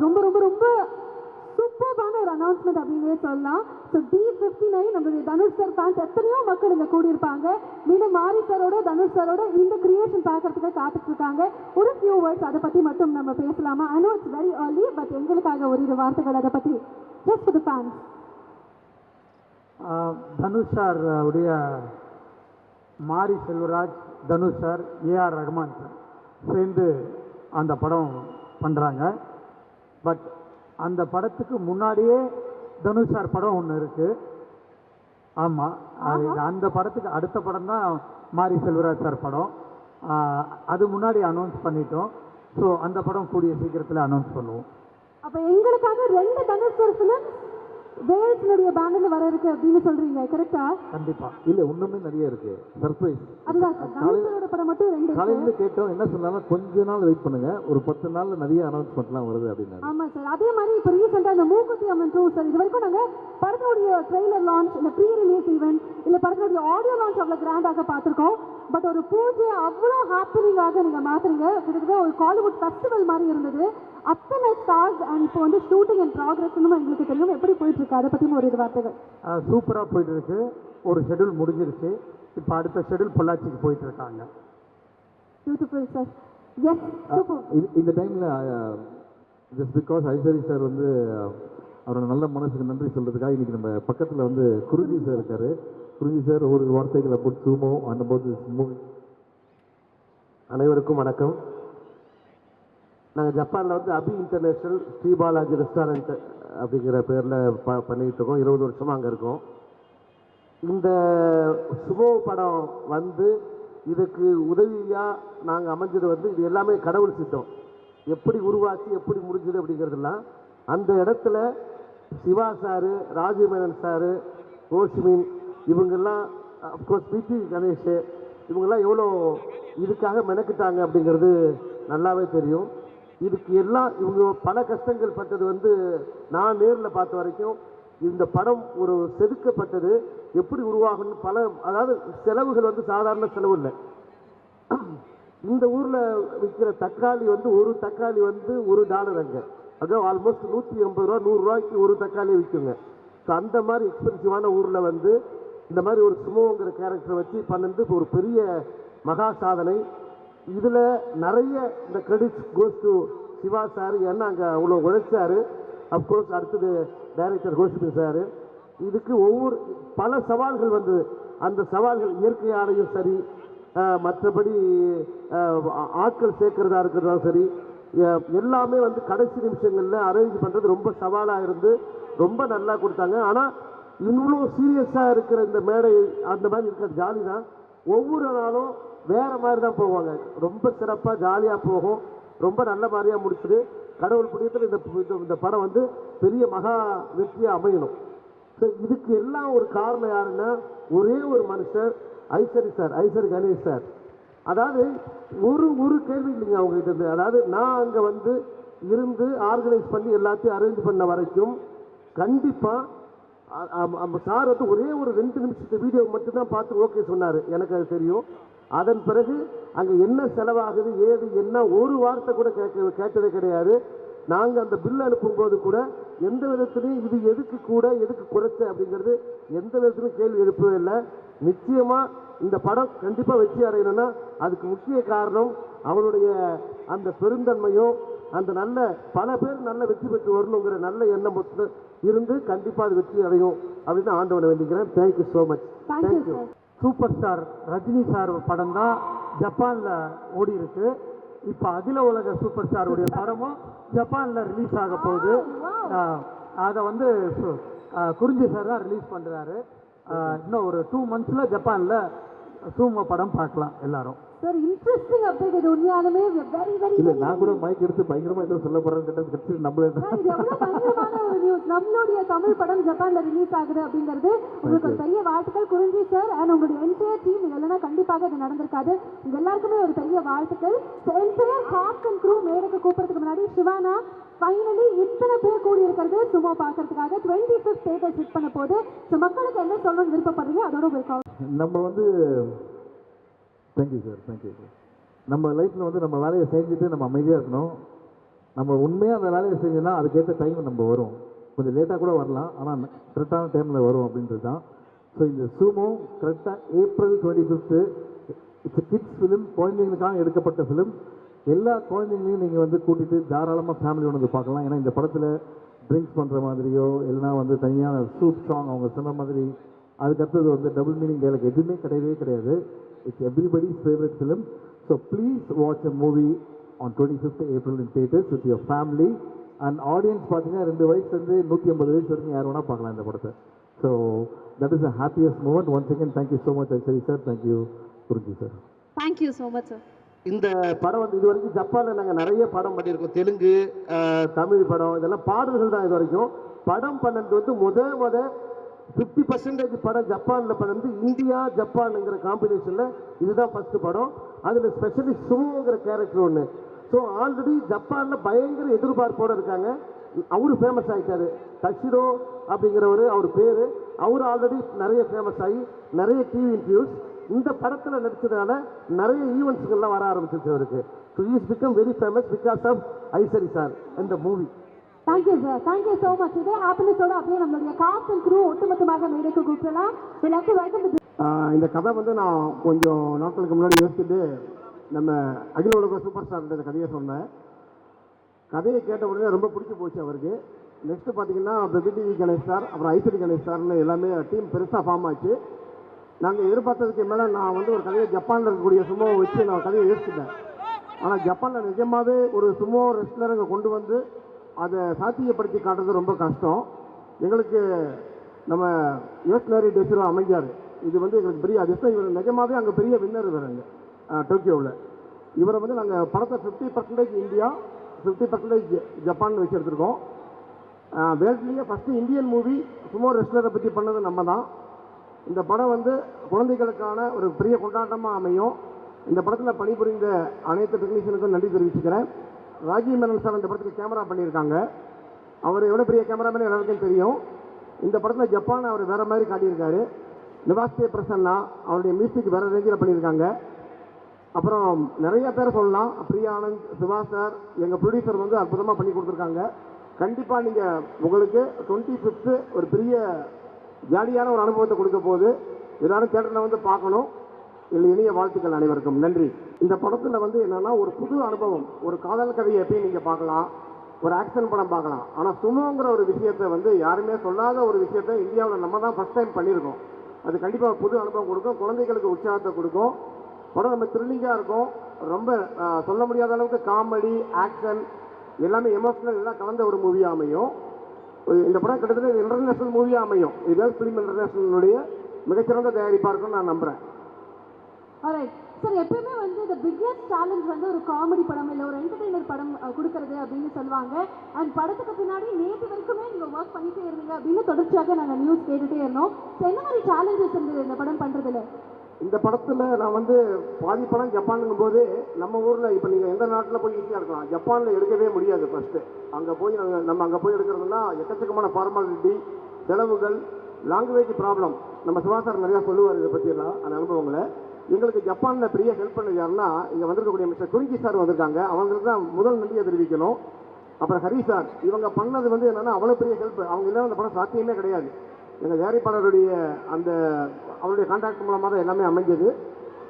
ரொம்ப ரொம்ப ரொம்ப சூப்பர்பான ஒரு அனௌன்ஸ்மெண்ட் அப்படின்னே சொல்லலாம். ஸோ D59 நம்மளுடைய தனுஷ் சார் ஃபேன்ஸ் எத்தனையோ மக்கள் இங்கே கூடியிருப்பாங்க. மீண்டும் மாரி சாரோட தனுஷ் சாரோட இந்த கிரியேஷன் பார்க்கறதுக்கு காத்துட்டு இருக்காங்க. ஒரு ஃபியூ வேர்ட்ஸ் அதை பற்றி மட்டும் நம்ம பேசலாமா? I know it's very early, but எங்களுக்காக ஒரு வார்த்தைகள் அதை பற்றி, just for the fans. Dhanush sir உடைய Mari Selvaraj, Dhanush sir, AR Rahman sir சேர்ந்து அந்த படம் பண்ணுறாங்க. பட் அந்த படத்துக்கு முன்னாடியே தனுஷ் சார் படம் ஒன்று இருக்குது. ஆமாம், அந்த படத்துக்கு அடுத்த படம் தான் மாரி செல்வராஜ் சார் படம். அது முன்னாடி அனௌன்ஸ் பண்ணிட்டோம். ஸோ அந்த படம் கூடிய சீக்கிரத்தில் அனௌன்ஸ் பண்ணுவோம். அப்போ எங்களுக்காக 2 தனுஷ் சார் ஃபிலிம் வேல்ஸ்னுடைய பேனர்ல வர இருக்கு அப்படின்னு சொல்றீங்க, கரெக்டா? கண்டிப்பா. இல்ல இன்னுமே நிறைய இருக்கு சர்ப்ரைஸ். அதுதான் சார், தனுஷோட படம் மட்டும் 2 காலையில கேட்டோம். என்ன சொன்னாலும் கொஞ்ச நாள் வெயிட் பண்ணுங்க, ஒரு 10 நாள்ல நிறைய அனௌன்ஸ்மெண்ட்லாம் வருது அப்படின்னு. ஆமா சார். அதே மாதிரி இப்போ ரீசெண்டா இந்த மூக்குத்தி அம்மன் 2 சார், இது வரைக்கும் நாங்க படத்தோடைய ட்ரெய்லர் லான்ச், இல்ல ப்ரீ ரிலீஸ் ஈவென்ட், இல்ல படத்தோடைய ஆடியோ லான்ச் அவ்வளவு கிராண்டாக பார்த்திருக்கோம். பட் ஒரு பூஜை அவ்வளோ ஹாப்பனிங்காக நீங்க மாத்துறீங்க. கிட்டத்தட்ட ஒரு காலிவுட் ஃபெஸ்டிவல் மாதிரி இருந்தது. அத்தனை ஸ்டார்ஸ் அண்ட் இப்போ வந்து ஷூட்டிங் அண்ட் ப்ராக்ரஸ்னு எங்களுக்கு தெரியும். எப்படி போயிட்டு இருக்கு, அதை பற்றி ஒரு வார்த்தைகள்? சூப்பராக போயிட்டு இருக்கு. ஒரு ஷெட்யூல் முடிஞ்சிருச்சு, இப்போ அடுத்த ஷெட்யூல் பொள்ளாச்சிக்கு போயிட்டு இருக்காங்க. Beautiful sir. Yes, super. இந்த டைமில் ஜஸ்ட் பிகாஸ் ஐஸ்வரி சார் வந்து அவரோட நல்ல மனசுக்கு நன்றி சொல்கிறதுக்காக இன்றைக்கி நம்ம பக்கத்தில் வந்து குருஜி சார் இருக்கார். குருஜி சார் ஒரு வார்த்தைகள் about sumo and about this movie. அனைவருக்கும் வணக்கம். நாங்கள் ஜப்பானில் வந்து அபி இன்டர்நேஷ்னல் ஸ்ரீபாலாஜி ரெஸ்டாரண்ட் அப்படிங்கிற பேரில் பண்ணிக்கிட்டு இருக்கோம். 20 வருஷமாக அங்கே இருக்கோம். இந்த சுமோ படம் வந்து இதுக்கு உதவியாக நாங்கள் அமைஞ்சது வந்து இது எல்லாமே கடவுள் சித்தம். எப்படி உருவாச்சு, எப்படி முடிஞ்சது அப்படிங்கிறதுலாம் அந்த இடத்துல சிவா சாரு, ராஜமேனன் சாரு, ரோஷிமின் இவங்கெல்லாம், அஃப்கோர்ஸ் பிடி கணேஷ் இவங்கெல்லாம் எவ்வளோ இதுக்காக மெனக்கிட்டாங்க அப்படிங்கிறது நல்லாவே தெரியும். இதுக்கு எல்லாம் இவங்க பல கஷ்டங்கள் பட்டது வந்து நான் நேரில் பார்த்த வரைக்கும் இந்த படம் ஒரு செதுக்கப்பட்டது எப்படி உருவாகணும். அதாவது செலவுகள் வந்து சாதாரண செலவு இல்லை. இந்த ஊரில் விற்கிற தக்காளி வந்து ஒரு தக்காளி வந்து $1 அங்கே, அதாவது ஆல்மோஸ்ட் 180 ரூபா 100 ரூபாய்க்கு ஒரு தக்காளி விற்குங்க. ஸோ அந்த மாதிரி எக்ஸ்பென்சிவான ஊரில் வந்து இந்த மாதிரி ஒரு சுமோங்கிற கேரக்டரை வச்சு பண்ணது ஒரு பெரிய மகா சாதனை. இதில் நிறைய இந்த credits goes to Siva sir. ஏன்னா அங்கே அவ்வளோ உழைச்சார். அப்கோர்ஸ் அடுத்தது டைரக்டர் கோஷிபி சார். இதுக்கு ஒவ்வொரு பல சவால்கள் வந்தது. அந்த சவால்கள் இயற்கையாலையும் சரி, மற்றபடி ஆட்கள் சேர்க்கிறதா இருக்கிறதாலும் சரி, எல்லாமே வந்து கடைசி நிமிஷங்களில் அரேஞ்ச் பண்ணுறது ரொம்ப சவாலாக இருந்து ரொம்ப நல்லா கொடுத்தாங்க. ஆனால் இவ்வளோ சீரியஸாக இருக்கிற இந்த மேடை அந்த மாதிரி இருக்கிற ஜாலி தான். ஒவ்வொரு நாளும் வேறு மாதிரி தான் போவாங்க. ரொம்ப சிறப்பாக ஜாலியாக போகும். ரொம்ப நல்ல மாதிரியாக முடிச்சுது. கடவுள் புண்ணியத்தில் இந்த படம் வந்து பெரிய மகா வெற்றியாக அமையணும். ஸோ இதுக்கு எல்லாம் ஒரு காரணம் யாருன்னா ஒரே ஒரு மனுஷர், ஐசரி கணேஷ் சார். அதாவது ஒரு கேள்வி இல்லைங்க அவங்ககிட்ட இருந்து. அதாவது நான் அங்கே வந்து இருந்து ஆர்கனைஸ் பண்ணி எல்லாத்தையும் அரேஞ்ச் பண்ண வரைக்கும் கண்டிப்பாக சார் வந்து ஒரே ஒரு 2 நிமிஷத்து வீடியோ மட்டும்தான் பார்த்து ஓகே சொன்னார். எனக்கு அது தெரியும். அதன் பிறகு அங்கே என்ன செலவாகுது ஏது என்ன ஒரு வார்த்தை கூட கேட்டதே கிடையாது. நாங்கள் அந்த பில் அனுப்பும்போது கூட எந்த விதத்துலையும் இது எதுக்கு கூட எதுக்கு குறைச்ச அப்படிங்கிறது எந்த விதத்துலையும் கேள்வி எழுப்பவே இல்லை. நிச்சயமாக இந்த படம் கண்டிப்பாக வெற்றி அடையணும்னா அதுக்கு முக்கிய காரணம் அவருடைய அந்த பெருந்தன்மையும் அந்த நல்ல பல பேர் நல்ல வெற்றி பெற்று வரணுங்கிற நல்ல எண்ணம் இருந்து கண்டிப்பாக அது வெற்றி அடையும் அப்படின்னு ஆண்டவனை வேண்டிக்கிறேன். Thank you so much. Thank you. Super star Rajini sir படம் தான் ஜப்பானில் ஓடி இருக்கு. இப்போ அகில உலக சூப்பர் ஸ்டாருடைய படமும் ஜப்பானில் ரிலீஸ் ஆக போகுது. அதை வந்து குறிஞ்சி சார் தான் ரிலீஸ் பண்ணுறாரு. இன்னும் ஒரு 2 monthsல ஜப்பானில் சூமோ படம் பார்க்கலாம் எல்லாரும். Sir interesting update. இது உண்மையாலுமே வெரி வெரி இல்லை நான் கூட மைக் எடுத்து பயங்கரமாக எதுவும் சொல்ல போகிறேன்னு நம்மளே பயங்கரமான ஒரு நியூஸ். நம்மளுடைய தமிழ் படம் ஜப்பான்ல ரிலீஸ் ஆகுது அப்படிங்கிறது உங்களுக்கு ஒரு பெரிய வாழ்த்துக்கள் குறிஞ்சி சார் அண்ட் உங்களுடைய என்டையர் டீம். இல்லைன்னா கண்டிப்பாக இது நடந்திருக்காது. உங்க எல்லாருக்குமே ஒரு பெரிய வாழ்த்துக்கள். என்டையர் காஸ்ட் அண்ட் க்ரூ மேடைக்கு கூப்பிடுறதுக்கு முன்னாடி சிவானா ஃபைனலி இத்தனை பேர் கூடி இருக்கிறது சும்மா பார்க்கறதுக்காக 25th தேட்டர் ஹிட் பண்ண போது. ஸோ மக்களுக்கு என்ன சொல்லணும்னு விருப்பப்படுறீங்க அதோட உங்களுக்கு நம்ம வந்து தேங்க்யூ சார். நம்ம லைஃப்பில் வந்து நம்ம வேலையை செஞ்சுட்டு நம்ம அமைதியாக இருக்கணும். நம்ம உண்மையாக அந்த வேலையை செஞ்சோன்னா அதுக்கேற்ற டைம் நம்ம வரும். கொஞ்சம் லேட்டாக கூட வரலாம், ஆனால் கரெக்டான டைமில் வரும் அப்படின்றது தான். ஸோ இந்த சூமோ கரெக்டாக April 25th it's kids film. குழந்தைங்களுக்காக எடுக்கப்பட்ட ஃபிலிம். எல்லா குழந்தைங்களையும் நீங்கள் வந்து கூட்டிகிட்டு தாராளமாக ஃபேமிலியோட வந்து பார்க்கலாம். ஏன்னா இந்த படத்தில் ட்ரிங்க்ஸ் பண்ணுற மாதிரியோ இல்லைனா வந்து தனியான சூப் சாங் அவங்க சொன்ன மாதிரி அதுக்கடுத்தது வந்து டபுள் மீனிங் டைலாக் எதுவுமே கிடையாது. It's everybody's favourite film. So please watch a movie on 25th April in theaters with your family. And audience பார்த்தீங்கன்னா 2 வயசுலேருந்து 150 வயசு வரைக்கும் யார் வேணால் பார்க்கலாம் இந்த படத்தை. So that is a happiest moment. Once again thank you so much Ishari sir. Thank you Guruji sir. Thank you so much sir. இந்த படம் வந்து இது வரைக்கும் ஜப்பானில் நாங்கள் நிறைய படம் பண்ணியிருக்கோம். தெலுங்கு, தமிழ் படம், இதெல்லாம் பாடல்கள் தான் இது வரைக்கும். படம் பண்ணது வந்து முத 50% படம் ஜப்பானில் பண்ணது. இந்தியா ஜப்பானுங்கிற காம்பினேஷனில் இதுதான் ஃபஸ்ட்டு படம். அதில் ஸ்பெஷலி சுமோங்கிற கேரக்டர் ஒன்று. ஸோ ஆல்ரெடி ஜப்பானில் பயங்கர எதிர்பார்ப்போடு இருக்காங்க. அவரு ஃபேமஸ் ஆகிட்டாரு. தஷிரோ அப்படிங்கிறவர் அவர் பேர். அவர் ஆல்ரெடி நிறைய ஃபேமஸ் ஆகி நிறைய டிவி இன்டர்வியூஸ் இந்த படத்தில் நடிச்சதுனால நிறைய ஈவெண்ட்ஸ்கள்லாம் வர ஆரம்பிச்சிருச்சு அவருக்கு. So is become very famous because of Ishari sir இந்த movie. Thank you sir. Thank you so much. இதே ஹாப்பினஸோட அப்படியே நம்மளுடைய காஸ்ட் அண்ட் க்ரூ ஒட்டுமொத்தமாக மேடைக்கு கூப்பிடலாம். இந்த கதை வந்து நான் கொஞ்சம் நாட்களுக்கு முன்னாடி யோசிச்சுட்டு நம்ம அகில உலக சூப்பர் ஸ்டார் இந்த கதையை சொன்னேன். கதையை கேட்ட உடனே ரொம்ப பிடிச்சி போச்சு அவருக்கு. நெக்ஸ்ட்டு பார்த்தீங்கன்னா டிவி கணேஷ் சார் அப்புறம் ஐசரி கணேஷ் சார்னு எல்லாமே டீம் பெருசாக ஃபார்ம் ஆச்சு. நாங்கள் எதிர்பார்த்ததுக்கு மேலே நான் வந்து ஒரு கதையை ஜப்பானில் இருக்கக்கூடிய சுமோவை வச்சு நான் கதையை யோசிச்சிட்டேன். ஆனால் ஜப்பானில் நிஜமாகவே ஒரு சுமோ ரெஸ்லர் அங்கே கொண்டு வந்து அதை சாத்தியப்படுத்தி காட்டுறது ரொம்ப கஷ்டம். எங்களுக்கு நம்ம யோசனரி டெசிரோ அமைஞ்சார். இது வந்து எங்களுக்கு பெரிய அதிர்ஷ்டம். இவர் நிஜமாகவே அங்கே பெரிய வின்னர் வராங்க டோக்கியோவில். இவரை வந்து நாங்கள் படத்தை 50% இந்தியா 50% ஜப்பான் வச்சு எடுத்துருக்கோம். வேர்ல்ட்லேயே ஃபஸ்ட்டு இந்தியன் மூவி சுமோ ரெஸ்லரை பற்றி பண்ணது நம்ம தான். இந்த படம் வந்து குழந்தைகளுக்கான ஒரு பெரிய கொண்டாட்டமாக அமையும். இந்த படத்தில் பணிபுரிந்த அனைத்து டெக்னீஷியனுக்கும் நன்றி தெரிவிச்சுக்கிறேன். ராஜீவ் மேனன் சார் இந்த படத்துக்கு கேமரா பண்ணியிருக்காங்க. அவர் எவ்வளோ பெரிய கேமராமேன் எல்லாருக்கும் தெரியும். இந்த படத்தில் ஜப்பான் அவர் வேறு மாதிரி காட்டியிருக்காரு. நிவாஸ்தே பிரசன்னா அவருடைய மியூசிக் வேறு ரேஞ்சில் பண்ணியிருக்காங்க. அப்புறம் நிறைய பேர் சொல்லலாம். பிரியா ஆனந்த், சிவா சார், எங்கள் ப்ரொடியூசர் வந்து அற்புதமாக பண்ணி கொடுத்துருக்காங்க. கண்டிப்பாக நீங்கள் உங்களுக்கு 25th ஒரு பெரிய ஜாலியான ஒரு அனுபவத்தை கொடுக்க போகுது. எல்லாரும் தேட்டரில் வந்து பார்க்கணும். இதில் இனிய வாழ்த்துக்கள் அனைவருக்கும். நன்றி. இந்த படத்தில் வந்து என்னென்னா ஒரு புது அனுபவம். ஒரு காதல் கதையை எப்பயும் நீங்கள் பார்க்கலாம், ஒரு ஆக்ஷன் படம் பார்க்கலாம். ஆனால் சுமோங்கிற ஒரு விஷயத்தை வந்து யாருமே சொல்லாத ஒரு விஷயத்தை இந்தியாவில் நம்ம தான் ஃபஸ்ட் டைம் பண்ணியிருக்கோம். அது கண்டிப்பாக புது அனுபவம் கொடுக்கும், குழந்தைகளுக்கு உற்சாகத்தை கொடுக்கும். படம் நம்ம த்ரில்லிங்காக இருக்கும். ரொம்ப சொல்ல முடியாத அளவுக்கு காமெடி, ஆக்ஷன் எல்லாமே எமோஷனல் எல்லாம் கலந்த ஒரு மூவியாக அமையும். இந்த படம் கிட்டத்தட்ட இன்டர்நேஷ்னல் மூவியாக அமையும். இது வேர்ல்ட் ஃபிலிம் இன்டர்நேஷ்னலுடைய மிகச்சிறந்த தயாரிப்பாக இருக்கும்னு நான் நம்புகிறேன். ஆல்ரைட் சார், எப்பயுமே வந்து இந்த பிக்கெஸ்ட் சேலஞ்ச் வந்து ஒரு காமெடி படம் இல்லை ஒரு என்டர்டெய்னர் படம் கொடுக்கறது அப்படின்னு சொல்லுவாங்க. அண்ட் படத்துக்கு பின்னாடி நேற்று வரைக்குமே நீங்கள் ஒர்க் பண்ணிட்டே இருந்தீங்க அப்படின்னு தொடர்ச்சியாக நாங்கள் நியூஸ் கேட்டுகிட்டே இருந்தோம். ஸோ என்ன மாதிரி சேலஞ்சஸ் இருந்தது இந்த படம் பண்ணுறதுல? இந்த படத்தில் நான் வந்து பாதி படம் ஜப்பானுங்கும் போது நம்ம ஊரில் இப்போ நீங்கள் எந்த நாட்டில் போய் ஈஸியாக இருக்கலாம், ஜப்பானில் எடுக்கவே முடியாது. ஃபஸ்ட்டு அங்கே போய் நம்ம அங்கே போய் எடுக்கிறதுனா எக்கச்சக்கமான ஃபார்மாலிட்டி, செலவுகள், லாங்குவேஜ் ப்ராப்ளம். நம்ம சிவாசார் நிறையா சொல்லுவார் இதை பற்றியெல்லாம் அந்த அனுபவங்களை. எங்களுக்கு ஜப்பானில் பெரிய ஹெல்ப் பண்ணது யாருன்னா இங்கே வந்திருக்கக்கூடிய மிஸ்டர் குறிஞ்சி சார் வந்திருக்காங்க. அவங்களுக்கு தான் முதல் நன்றியை தெரிவிக்கணும். அப்புறம் ஹரி சார், இவங்க பண்ணது வந்து என்னென்னா அவ்வளோ பெரிய ஹெல்ப். அவங்க இல்லை அந்த படம் சாத்தியமே கிடையாது. எங்கள் தயாரிப்பாளருடைய அந்த அவருடைய கான்டாக்ட் மூலமாக தான் எல்லாமே அமைஞ்சது.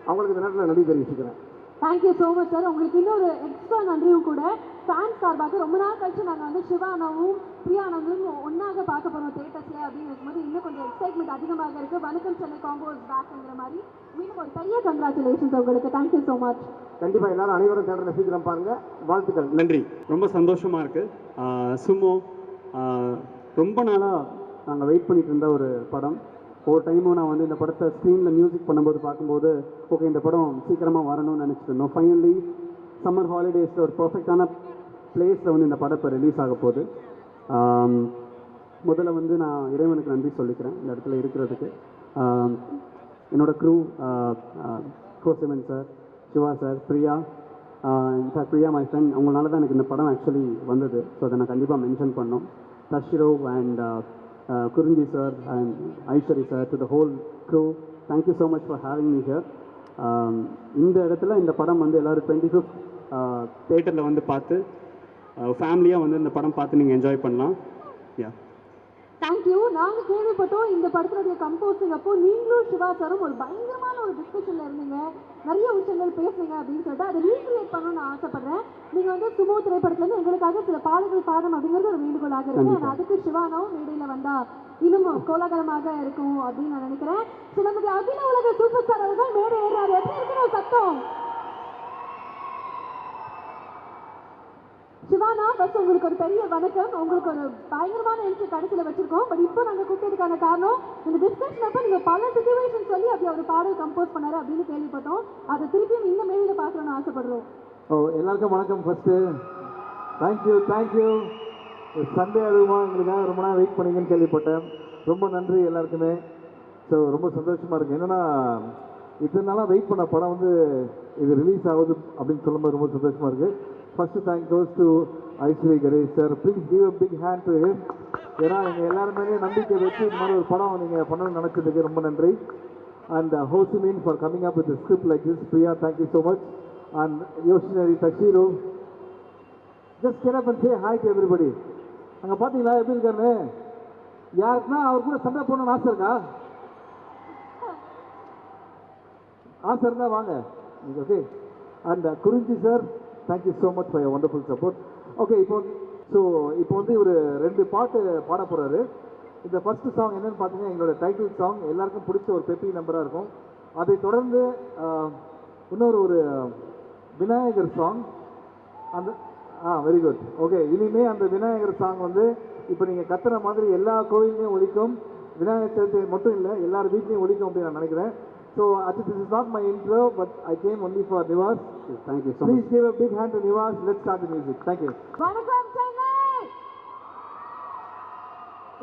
அவங்களுக்கு இந்த நேரத்தில் நன்றி தெரிவிச்சுக்கிறேன். Thank you so much sir. உங்களுக்கு இன்னொரு எக்ஸ்ட்ரா நன்றியும் கூட ஃபேன்ஸ் சார்பாக ரொம்ப நாள் கழிச்சு நாங்கள் வந்து சிவானாவும் பிரியானந்தும் ஒன்றாக பார்க்க போகிறோம் தேட்டர்ஸில் அப்படின்னு இருக்கும்போது இன்னும் கொஞ்சம் எக்ஸைட்மெண்ட் அதிகமாக இருக்குது. வணக்கம் சென்னை காம்போஸ் பேக்குங்கிற மாதிரி மீண்டும் ஒரு பெரிய கங்க்ராச்சுலேஷன்ஸ் உங்களுக்கு. Thank you so much. கண்டிப்பாக எல்லாரும் அனைவரும் தேட்டரில் சீக்கிரம் பாருங்கள். வாழ்த்துக்கள். நன்றி. ரொம்ப சந்தோஷமாக இருக்குது. சுமோ ரொம்ப நாளாக நாங்கள் வெயிட் பண்ணிட்டு இருந்த ஒரு படம். ஒவ்வொரு டைமும் நான் வந்து இந்த படத்தை ஸ்க்ரீனில் மியூசிக் பண்ணும்போது பார்க்கும்போது ஓகே இந்த படம் சீக்கிரமாக வரணும்னு நினச்சிட்டு இருந்தோம். ஃபைனலி சம்மர் ஹாலிடேஸில் ஒரு பர்ஃபெக்டான பிளேஸில் வந்து இந்த படம் இப்போ ரிலீஸ் ஆக போகுது. முதல்ல வந்து நான் இறைவனுக்கு நன்றி சொல்லிக்கிறேன் இந்த இடத்துல இருக்கிறதுக்கு. என்னோடய crew Kosiman sir, Siva sir, Priya, in fact Priya my friend, அவங்களால தான் எனக்கு இந்த படம் ஆக்சுவலி வந்தது. ஸோ அதை நான் கண்டிப்பாக மென்ஷன் பண்ணோம். தஷிரோ and Kurunji sir and Aishwari sir, to the whole crew, thank you so much for having me here. இந்த இடத்துல இந்த படம் வந்து எல்லோரும் 25th தேட்டரில் வந்து பார்த்து ஃபேமிலியாக வந்து இந்த படம் பார்த்து நீங்கள் என்ஜாய் பண்ணலாம். யா, தேங்க்யூ. நாங்கள் கேள்விப்பட்டோம் இந்த படத்தினுடைய கம்போசிங் அப்போ நீங்களும் சிவா சாரும் ஒரு பயங்கரமான ஒரு டிஸ்கஷனில் இருந்தீங்க, நிறைய விஷயங்கள் பேசுனீங்க அப்படின்னு சொல்லிட்டு அதை ரீக்ரியேட் பண்ணணும்னு நான் ஆசைப்படுறேன். நீங்கள் வந்து சுமோ திரைப்படத்துலேருந்து எங்களுக்காக சில பாடல்கள் பாடணும் அப்படிங்கிறது ஒரு வேண்டுகோளாக இருக்குது. ஆனால் அதுக்கு சிவானாவும் மேடையில் வந்தால் இன்னும் கோலாகலமாக இருக்கும் அப்படின்னு நான் நினைக்கிறேன். ஸோ நம்முடைய அகில உலக சூப்பர் ஸ்டார் அவர்கள் மேடை ஏறாரு. எப்படி இருக்கிற சத்தம்? சிவானா, ஃபர்ஸ்ட் உங்களுக்கு ஒரு பெரிய வணக்கம். உங்களுக்கு ஒரு பயங்கரமான என்ட்ரி கடைசியில் வச்சிருக்கோம். பட் இப்போ நாங்கள் கூப்பிட்டதுக்கான காரணம் இந்த டிஸ்கஷன் அப்போ நீங்கள் பல சிச்சுவேஷன் சொல்லி அப்படி ஒரு பாடல் கம்போஸ் பண்ணாரு அப்படின்னு கேள்விப்பட்டோம். அதை திருப்பியும் இந்த மேடையில் பார்க்கணும்னு ஆசைப்படுறோம். எல்லாருக்கும் வணக்கம். First thank you. சண்டே அதுவுமா எங்களுக்காக ரொம்ப நாள் வெயிட் பண்ணீங்கன்னு கேள்விப்பட்டேன். ரொம்ப நன்றி எல்லாருக்குமே. ஸோ ரொம்ப சந்தோஷமாக இருக்குது. என்னென்னா இத்தனை நாளாக வெயிட் பண்ண படம் வந்து இது ரிலீஸ் ஆகுது அப்படின்னு சொல்லும்போது ரொம்ப சந்தோஷமாக இருக்குது. First thank goes to Aishwari Ganesh sir. Please give a big hand to him. ஏன்னா எங்கள் எல்லாருமே நம்பிக்கை வச்சு இந்த மாதிரி ஒரு படம் நீங்கள் பண்ணணும்னு நினச்சதுக்கு ரொம்ப நன்றி. And Ho Chi Minh for coming up with a script like this. Priya, thank you so much. And Yoshinari, Tashiro. Just get up and say hi to everybody. அங்கே பார்த்தீங்களா எப்படி இருக்காருன்னு? யாருக்குன்னா அவர் கூட சண்டை போடணும்னு ஆசை இருக்கா? ஆசை இருந்தால் வாங்க. Okay. And Kurunji sir, thank you so much for your wonderful support. Okay, இப்போ வந்து ஒரு 2 பாட்டு பாட போகிறாரு. இந்த ஃபர்ஸ்ட் சாங் என்னென்னு பார்த்தீங்கன்னா எங்களோட டைட்டில் சாங், எல்லாருக்கும் பிடிச்ச ஒரு பெப்பி நம்பராக இருக்கும். அதை தொடர்ந்து இன்னொரு ஒரு விநாயகர் சாங். அந்த வெரி குட். ஓகே, இனிமேல் அந்த விநாயகர் சாங் வந்து இப்போ நீங்கள் கத்துற மாதிரி எல்லா கோயிலையும் ஒழிக்கும், விநாயகர் சதுர்த்தி மட்டும் இல்லை எல்லார் வீட்லேயும் ஒழிக்கும் அப்படின்னு நான் நினைக்கிறேன். So, this is not my intro, but I came only for Nivas. Thank you so much. Please give a big hand to Nivas. Let's start the music. Thank you. வணக்கம் சென்னை.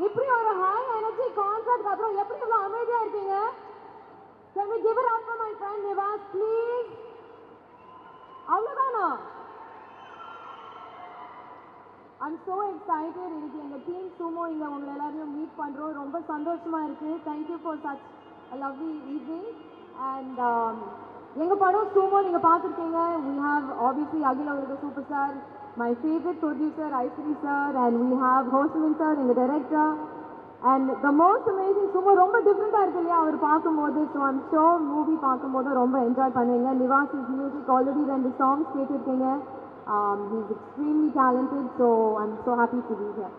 இப்படி ஒரு ஹாய் எனர்ஜி கான்சர்ட் அப்புறம் எப்படி இவ்வளோ அமைதியாக இருக்கீங்க? Can we give it up for my friend Nivas, please? அவ்வளோதானா? I'm so excited. இன்னைக்கு எங்கள் டீம் சுமோ இங்கே உங்களை எல்லாரையும் மீட் பண்ணுறோம். ரொம்ப சந்தோஷமாக இருக்குது. Thank you for such a lovely evening. And எங்கள் படம் சுமோ நீங்கள் பார்த்துருக்கீங்க. We have obviously அகில உலக super star, my favorite producer Aishwari sir, and we have Ho Chi Minh sir, எங்கள் director. And the most amazing சும்மா ரொம்ப டிஃப்ரெண்ட்டாக இருக்கு இல்லையா அவர் பார்க்கும்போது. ஸோ ஐம் ஷோர் மூவி பார்க்கும்போது ரொம்ப என்ஜாய் பண்ணுவீங்க. Nivas is music already 2 songs கேட்டிருக்கீங்க. He's extremely talented. So I'm so happy to be here.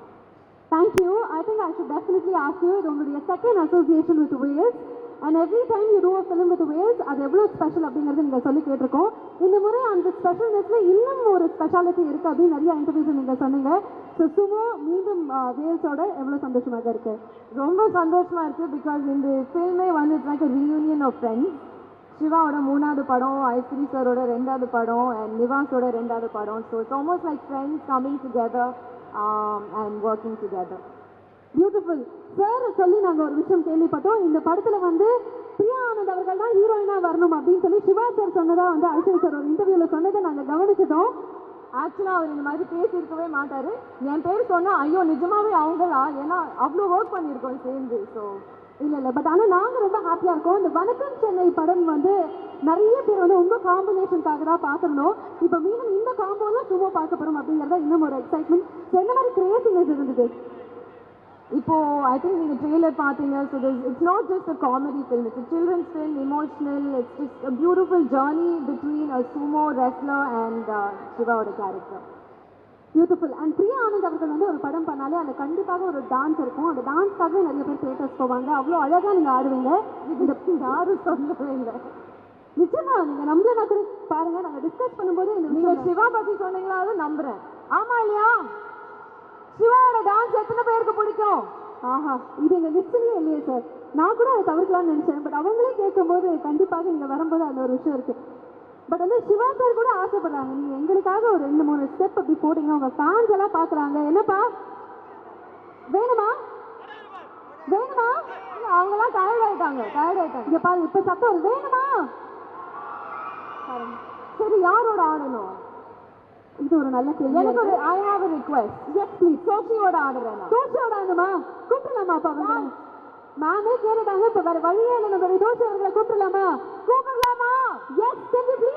Thank you. I think I should definitely ask you, இது உங்களுடைய second association with Vels and every time you do a film with Vels அது எவ்வளோ ஸ்பெஷல் அப்படிங்கிறது நீங்கள் சொல்லி கேட்டிருக்கோம். இந்த முறை அந்த ஸ்பெஷல்னஸில் இன்னும் ஒரு ஸ்பெஷாலிட்டி இருக்குது அப்படின்னு நிறைய இன்டர்வியூஸ் நீங்கள் சொன்னீங்க. ஸோ சுமோ மீண்டும் வேல்ஸோட எவ்வளோ சந்தோஷமாக இருக்குது? ரொம்ப சந்தோஷமாக இருக்குது. பிகாஸ் இந்த ஃபில்மே வந்து it's like a reunion of friends. சிவாவோட 3வது படம், ஐஸ்வரி சாரோட 2வது படம், அண்ட் நிவாஸோட 2வது படம். So it's almost like friends coming together and working together. Beautiful sir சொல்லி நாங்கள் ஒரு விஷயம் கேள்விப்பட்டோம். இந்த படத்தில் வந்து பிரியா ஆனந்த் அவர்கள் தான் ஹீரோயினாக வரணும் அப்படின்னு சொல்லி சிவா சார் சொன்னதா வந்து ஐஸ்வரி சார் ஒரு இன்டர்வியூவில் சொன்னதை நாங்கள் கவனிச்சிட்டோம். ஆக்சுவலாக அவர் இந்த மாதிரி பேசியிருக்கவே மாட்டார். என் பேர் சொன்னால் ஐயோ நிஜமாவே அவங்களா, ஏன்னா அவ்வளோ ஒர்க் பண்ணியிருக்கோம் சேர்ந்து. ஸோ இல்லை பட் ஆனால் நாங்கள் ரொம்ப ஹாப்பியாக இருக்கோம். இந்த வணக்கம் சென்னை படம் வந்து நிறைய பேர் வந்து உங்கள் காம்பினேஷனுக்காக தான் பார்க்கணும். இப்போ மீண்டும் இந்த காம்போலாம் சும்மா பார்க்க போகிறோம் அப்படிங்கிறத இன்னும் ஒரு எக்ஸைட்மெண்ட். என்ன மாதிரி கிரியேட்டிவ்னஸ் இருந்தது? இப்போ ஐ திங்க் நீங்கள் ட்ரெய்லர் பார்த்தீங்க. So it's not just a comedy film, it's children's film, emotional. It's just a beautiful journey between a sumo wrestler and சிவாவோட character. Beautiful. And Priya Anand அவர்கள் வந்து ஒரு படம் பண்ணாலே அதில் கண்டிப்பாக ஒரு டான்ஸ் இருக்கும். அந்த டான்ஸ்க்காகவே நிறைய பேர் தேட்டர்ஸ் போவாங்க. அவ்வளோ அழகாக நீங்கள் ஆடுவீங்க. இந்த யாரும் சொல்லவே இல்லை. நிச்சயமா நீங்கள் நம்மள கூட பாருங்க. நாங்கள் டிஸ்கஸ் பண்ணும்போது நீங்கள் சிவா பற்றி சொன்னீங்களா? அதை நம்புகிறேன். ஆமாம் இல்லையா? சிவாவோட டான்ஸ் எத்தனை பேருக்கு பிடிக்கும்? ஆஹா, இது எங்கள் லிஸ்ட்லேயே இல்லையே சார். நான் கூட அதை தவிர்க்கலாம்னு நினச்சேன். பட் அவங்களே கேட்கும்போது கண்டிப்பாக நீங்கள் வரும்போது அந்த ஒரு விஷயம் இருக்குது. பட் வந்து சிவா சார் கூட ஆசைப்படுறாங்க நீங்கள் எங்களுக்காக ஒரு 2-3 ஸ்டெப் அப்படி போட்டிங்கன்னா உங்கள் ஃபேன்ஸ் எல்லாம் பார்க்குறாங்க. என்னப்பா வேணுமா வேணுமா? அவங்களாம் டயர்ட் ஆயிட்டாங்க. இங்கே பாருங்க, இப்போ சத்தம் வேணுமா? சரி, யாரோட ஆடணும்? இது ஒரு நல்ல கேள்வி. எனக்கு ஒரு I have a request. Yes please. சோஷியோட ஆடுறேன். தோஷியோட ஆடணுமா? கூப்பிடலாமா அப்பா அவங்க? மேமே கேட்டுட்டாங்க. இப்போ வேற வழியே இல்லை. நம்ம தோஷி அவர்களை கூப்பிடலாமா? கூப்பிடலாமா? Yes, can you please